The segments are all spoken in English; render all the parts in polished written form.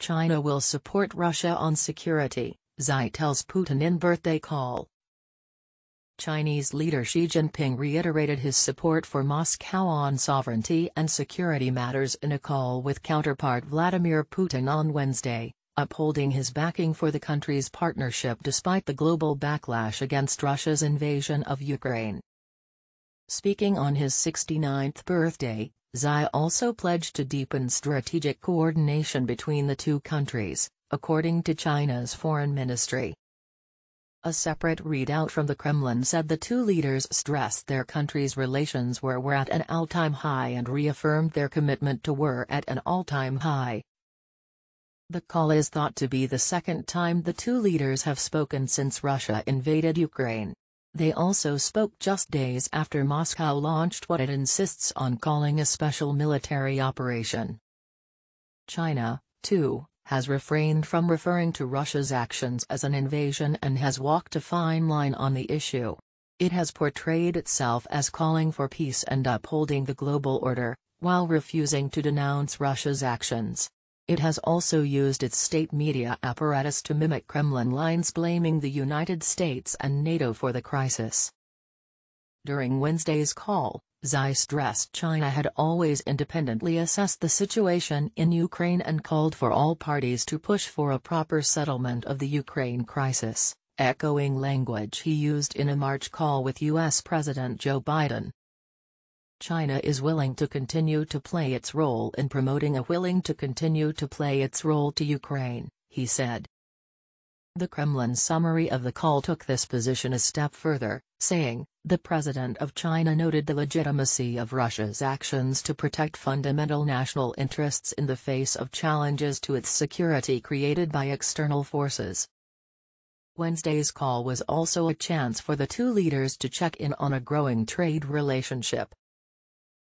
China will support Russia on security, Xi tells Putin in birthday call. Chinese leader Xi Jinping reiterated his support for Moscow on sovereignty and security matters in a call with counterpart Vladimir Putin on Wednesday, upholding his backing for the country's partnership despite the global backlash against Russia's invasion of Ukraine. Speaking on his 69th birthday, Xi also pledged to deepen strategic coordination between the two countries, according to China's foreign ministry. A separate readout from the Kremlin said the two leaders stressed their countries' relations were at an all-time high and reaffirmed their commitment to were at an all-time high. The call is thought to be the second time the two leaders have spoken since Russia invaded Ukraine. They also spoke just days after Moscow launched what it insists on calling a special military operation. China, too, has refrained from referring to Russia's actions as an invasion and has walked a fine line on the issue. It has portrayed itself as calling for peace and upholding the global order, while refusing to denounce Russia's actions. It has also used its state media apparatus to mimic Kremlin lines blaming the United States and NATO for the crisis. During Wednesday's call, Xi stressed China had always independently assessed the situation in Ukraine and called for all parties to push for a proper settlement of the Ukraine crisis, echoing language he used in a March call with U.S. President Joe Biden. China is willing to continue to play its role in promoting its role to Ukraine, he said. The Kremlin summary of the call took this position a step further, saying, "The President of China noted the legitimacy of Russia's actions to protect fundamental national interests in the face of challenges to its security created by external forces." Wednesday's call was also a chance for the two leaders to check in on a growing trade relationship.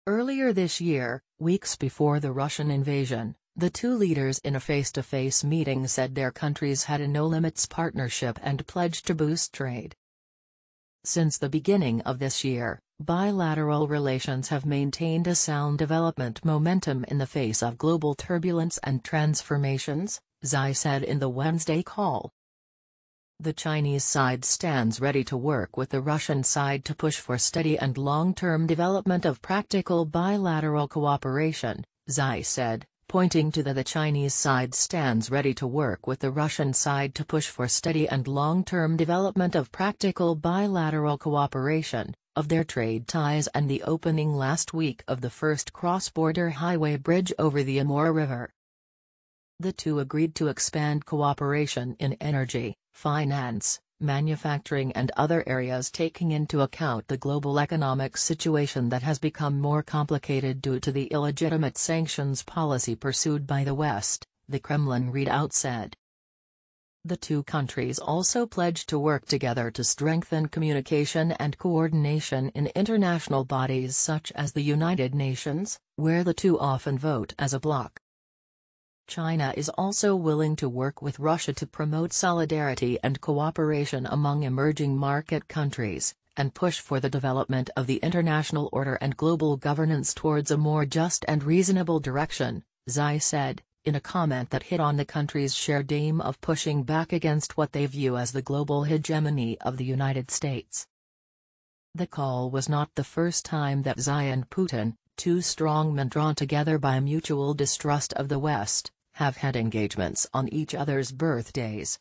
Earlier this year, weeks before the Russian invasion, the two leaders in a face-to-face meeting said their countries had a no-limits partnership and pledged to boost trade. Since the beginning of this year, bilateral relations have maintained a sound development momentum in the face of global turbulence and transformations, Xi said in the Wednesday call. The Chinese side stands ready to work with the Russian side to push for steady and long-term development of practical bilateral cooperation, Xi said, pointing to the Chinese side stands ready to work with the Russian side to push for steady and long-term development of practical bilateral cooperation, of their trade ties and the opening last week of the first cross-border highway bridge over the Amur River. The two agreed to expand cooperation in energy, finance, manufacturing and other areas taking into account the global economic situation that has become more complicated due to the illegitimate sanctions policy pursued by the West, the Kremlin readout said. The two countries also pledged to work together to strengthen communication and coordination in international bodies such as the United Nations, where the two often vote as a bloc. China is also willing to work with Russia to promote solidarity and cooperation among emerging market countries, and push for the development of the international order and global governance towards a more just and reasonable direction, Xi said, in a comment that hit on the country's shared aim of pushing back against what they view as the global hegemony of the United States. The call was not the first time that Xi and Putin, two strongmen drawn together by mutual distrust of the West, have had engagements on each other's birthdays.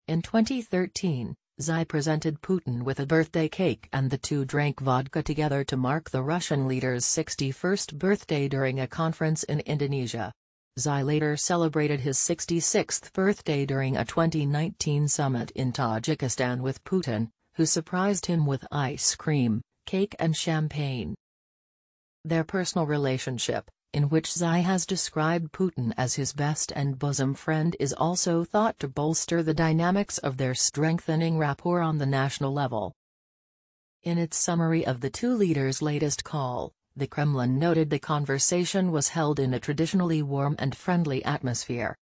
In 2013, Xi presented Putin with a birthday cake and the two drank vodka together to mark the Russian leader's 61st birthday during a conference in Indonesia. Xi later celebrated his 66th birthday during a 2019 summit in Tajikistan with Putin, who surprised him with ice cream, cake and champagne. Their personal relationship, in which Xi has described Putin as his best and bosom friend, is also thought to bolster the dynamics of their strengthening rapport on the national level. In its summary of the two leaders' latest call, the Kremlin noted the conversation was held in a traditionally warm and friendly atmosphere,